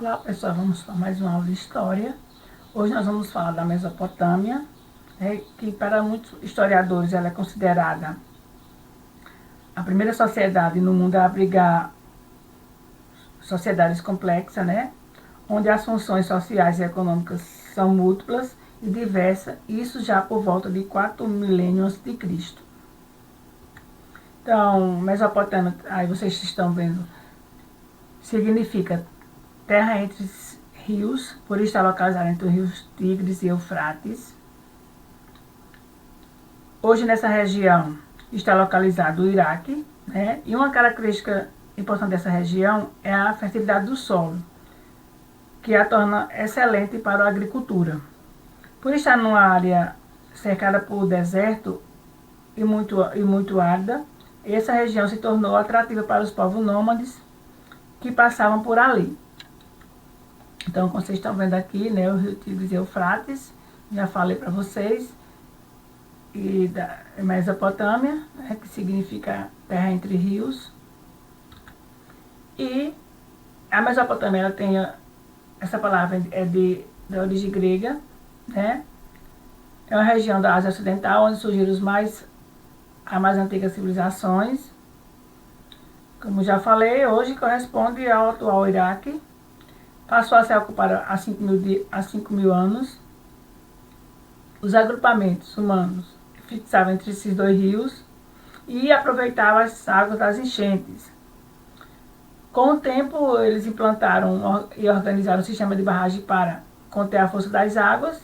Olá pessoal, vamos para mais uma aula de história. Hoje nós vamos falar da Mesopotâmia, que para muitos historiadores ela é considerada a primeira sociedade no mundo a abrigar sociedades complexas, onde as funções sociais e econômicas são múltiplas e diversas, isso já por volta de 4 milênios antes de Cristo. Então, Mesopotâmia, aí vocês estão vendo, significa terra entre rios, por estar localizada entre os rios Tigres e Eufrates. Hoje nessa região está localizado o Iraque, e uma característica importante dessa região é a fertilidade do solo, que a torna excelente para a agricultura. Por estar numa área cercada por deserto e muito árida, essa região se tornou atrativa para os povos nômades que passavam por ali. Então, como vocês estão vendo aqui, o rio Tigres e Eufrates, já falei para vocês, e da Mesopotâmia, que significa terra entre rios. E a Mesopotâmia, ela tem, essa palavra é de origem grega, É uma região da Ásia Ocidental, onde surgiram as mais antigas civilizações. Como já falei, hoje corresponde ao atual Iraque. Passou a ser ocupada há 5 mil anos. Os agrupamentos humanos fixavam entre esses dois rios e aproveitavam as águas das enchentes. Com o tempo, eles implantaram e organizaram um sistema de barragem para conter a força das águas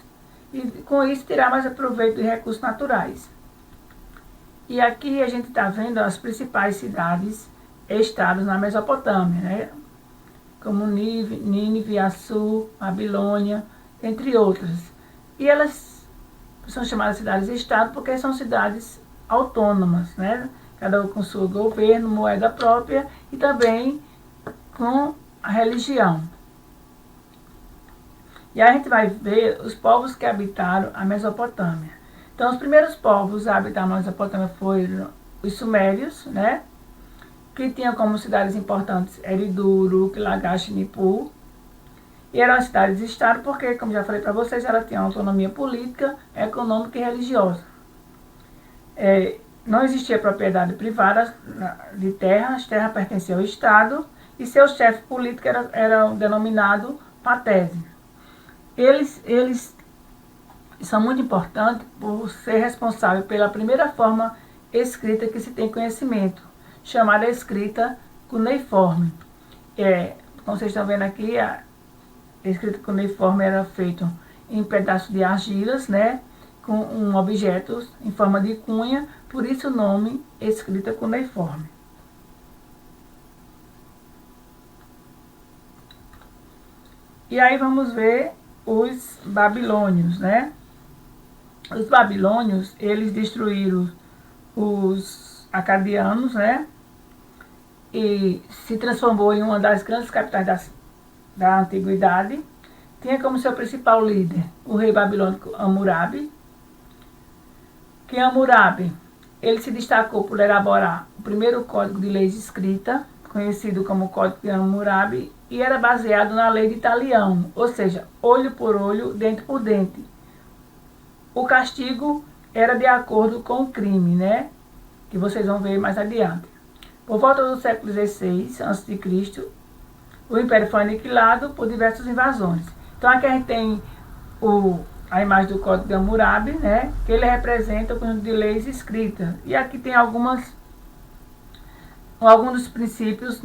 e, com isso, tirar mais proveito de recursos naturais. E aqui a gente está vendo as principais cidades e estados na Mesopotâmia, como Nínive, Assur, Babilônia, entre outras. E elas são chamadas cidades-estado porque são cidades autônomas, cada um com seu governo, moeda própria e também com a religião. E aí a gente vai ver os povos que habitaram a Mesopotâmia. Então, os primeiros povos a habitar a Mesopotâmia foram os sumérios, que tinham como cidades importantes Eridu, Uruk, Lagash e Nippur. E eram cidades-estado porque, como já falei para vocês, elas tinham autonomia política, econômica e religiosa. Não existia propriedade privada de terra, as terras pertenciam ao Estado e seus chefes políticos eram denominados patese. Eles são muito importantes por ser responsáveis pela primeira forma escrita que se tem conhecimento, chamada escrita cuneiforme. Como vocês estão vendo aqui, a escrita cuneiforme era feita em pedaços de argilas, com objetos em forma de cunha, por isso o nome escrita cuneiforme. E aí vamos ver os babilônios, Os babilônios, eles destruíram os acadianos, e se transformou em uma das grandes capitais da antiguidade. Tinha como seu principal líder o rei babilônico Hammurabi, que Hammurabi, ele se destacou por elaborar o primeiro código de leis escrita, conhecido como Código de Hammurabi, e era baseado na lei de Talião, ou seja, olho por olho, dente por dente. O castigo era de acordo com o crime, que vocês vão ver mais adiante. Por volta do século XVI a.C., o Império foi aniquilado por diversas invasões. Então aqui a gente tem a imagem do Código de Hammurabi, que ele representa o conjunto de leis escritas. E aqui tem alguns dos princípios,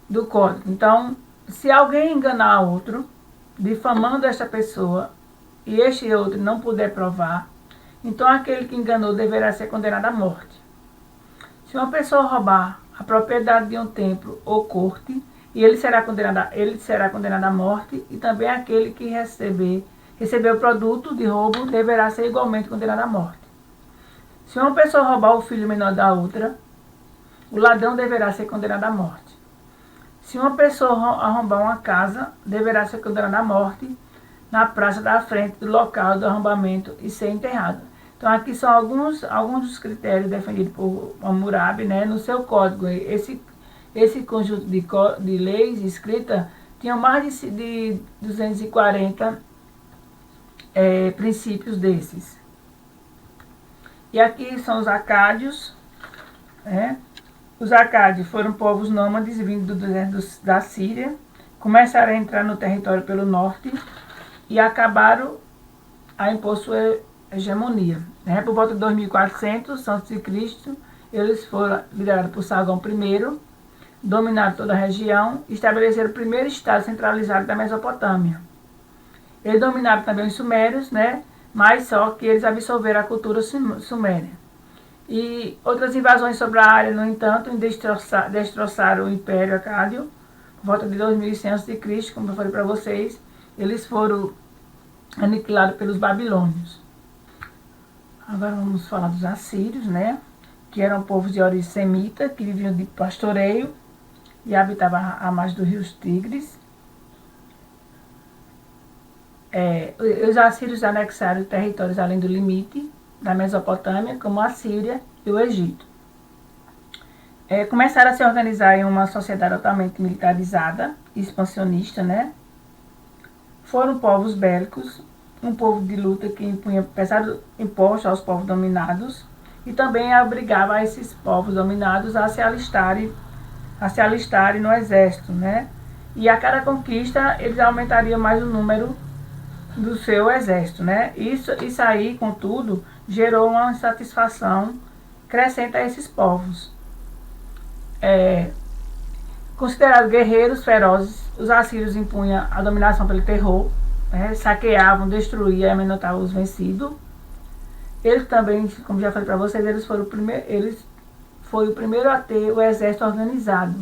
do código. Então, se alguém enganar outro, difamando esta pessoa, e este outro não puder provar, então aquele que enganou deverá ser condenado à morte. Se uma pessoa roubar a propriedade de um templo ou corte, e ele será condenado à morte, e também aquele que receber o produto de roubo deverá ser igualmente condenado à morte. Se uma pessoa roubar o filho menor da outra, o ladrão deverá ser condenado à morte. Se uma pessoa arrombar uma casa, deverá ser condenada à morte na praça da frente do local do arrombamento e ser enterrado. Então, aqui são alguns dos critérios defendidos por Hammurabi, no seu código. Esse conjunto de leis escritas tinham mais de 240 princípios desses. E aqui são os acádios, né? Os acádios foram povos nômades vindos do deserto da Síria, começaram a entrar no território pelo norte e acabaram a impor sua hegemonia. Né? Por volta de 2400 a.C., eles foram liderados por Sargão I, dominaram toda a região e estabeleceram o primeiro estado centralizado da Mesopotâmia. Eles dominaram também os sumérios, né? Mas só que eles absorveram a cultura suméria. E outras invasões sobre a área, no entanto, destroçaram o Império Acádio. Por volta de 2100 a.C., como eu falei para vocês, eles foram aniquilados pelos babilônios. Agora vamos falar dos assírios, né? Que eram povos de origem semita, que viviam de pastoreio e habitavam à margem do rio Tigres. Os assírios anexaram territórios além do limite da Mesopotâmia, como a Síria e o Egito. Começaram a se organizar em uma sociedade altamente militarizada e expansionista, né? Foram povos bélicos, um povo de luta que impunha pesados impostos aos povos dominados e também obrigava esses povos dominados a se alistarem no exército, né? E a cada conquista eles aumentariam mais o número do seu exército, né? Isso aí, contudo, gerou uma insatisfação crescente a esses povos. Considerados guerreiros ferozes, os assírios impunham a dominação pelo terror, né? Saqueavam, destruíam e amedrontavam os vencidos. Eles também, como já falei para vocês, eles foram o primeiro a ter o exército organizado.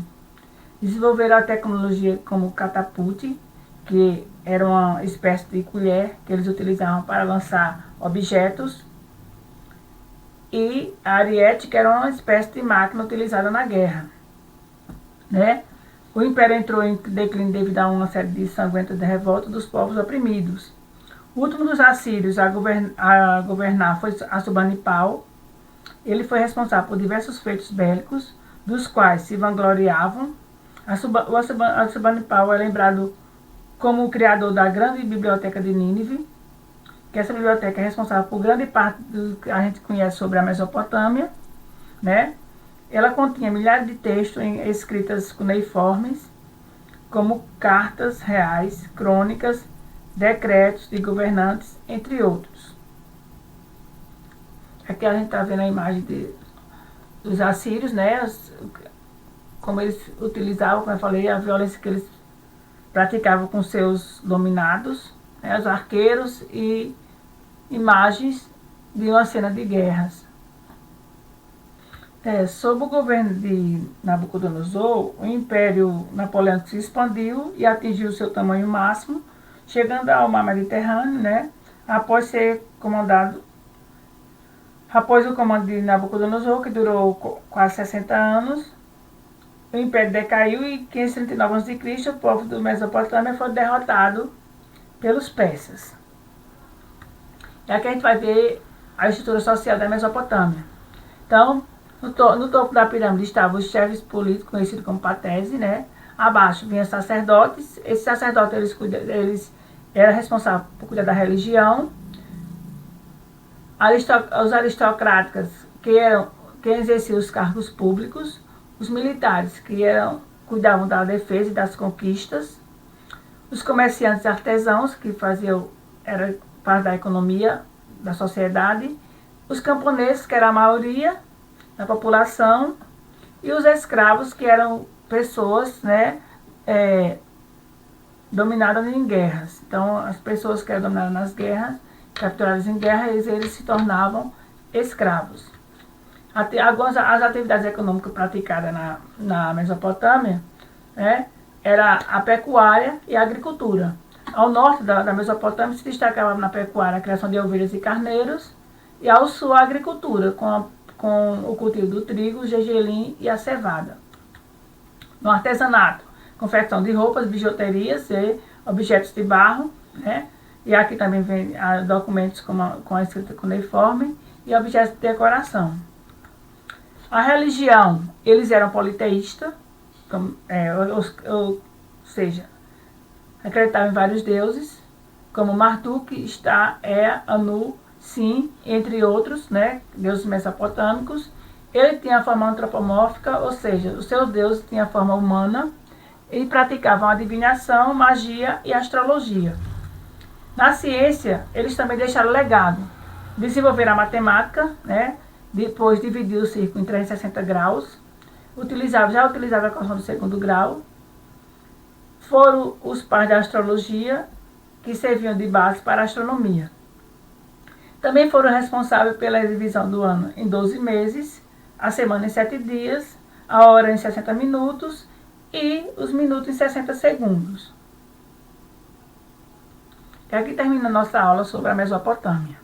Desenvolveram a tecnologia como catapulte, que era uma espécie de colher que eles utilizavam para lançar objetos, e a ariete, que era uma espécie de máquina utilizada na guerra, né? O império entrou em declínio devido a uma série de sangrentas revoltas dos povos oprimidos. O último dos assírios a governar foi Assurbanipal. Ele foi responsável por diversos feitos bélicos, dos quais se vangloriavam. Assurbanipal é lembrado como o criador da grande biblioteca de Nínive, que essa biblioteca é responsável por grande parte do que a gente conhece sobre a Mesopotâmia, né? Ela continha milhares de textos escritas cuneiformes, como cartas reais, crônicas, decretos de governantes, entre outros. Aqui a gente está vendo a imagem dos assírios, né? Como eles utilizavam, como eu falei, a violência que eles praticavam com seus dominados, né? Os arqueiros, e imagens de uma cena de guerras. Sob o governo de Nabucodonosor, o Império Napoleônico se expandiu e atingiu seu tamanho máximo, chegando ao mar Mediterrâneo, né? Após o comando de Nabucodonosor, que durou quase 60 anos, o Império decaiu e em 539 a.C., o povo do Mesopotâmia foi derrotado pelos persas. E aqui a gente vai ver a estrutura social da Mesopotâmia. Então, no topo da pirâmide estavam os chefes políticos, conhecidos como patese, né? Abaixo vinham sacerdotes. Esses sacerdotes eles eram responsáveis por cuidar da religião. Os aristocratas, quem exercia os cargos públicos. Os militares, que cuidavam da defesa e das conquistas. Os comerciantes e artesãos, que era parte da economia da sociedade. Os camponeses, que era a maioria da população, e os escravos, que eram pessoas, né, dominadas em guerras. Então, as pessoas que eram dominadas nas guerras, capturadas em guerra, eles se tornavam escravos. As atividades econômicas praticadas na Mesopotâmia, né, era a pecuária e a agricultura. Ao norte da Mesopotâmia se destacava na pecuária a criação de ovelhas e carneiros, e ao sul a agricultura, com o cultivo do trigo, o gergelim e a cevada. No artesanato, confecção de roupas, bijuterias e objetos de barro, né? E aqui também vem documentos com a escrita cuneiforme e objetos de decoração. A religião, eles eram politeístas, ou seja, acreditavam em vários deuses, como Marduk, Ista, Anu, Sim, entre outros, né, deuses mesopotâmicos. Ele tinha a forma antropomórfica, ou seja, os seus deuses tinham a forma humana e praticavam adivinação, magia e astrologia. Na ciência, eles também deixaram legado. Desenvolveram a matemática, né, depois dividiu o círculo em 360 graus, já utilizava a equação do segundo grau. Foram os pais da astrologia, que serviam de base para a astronomia. Também foram responsáveis pela divisão do ano em 12 meses, a semana em 7 dias, a hora em 60 minutos e os minutos em 60 segundos. E aqui termina a nossa aula sobre a Mesopotâmia.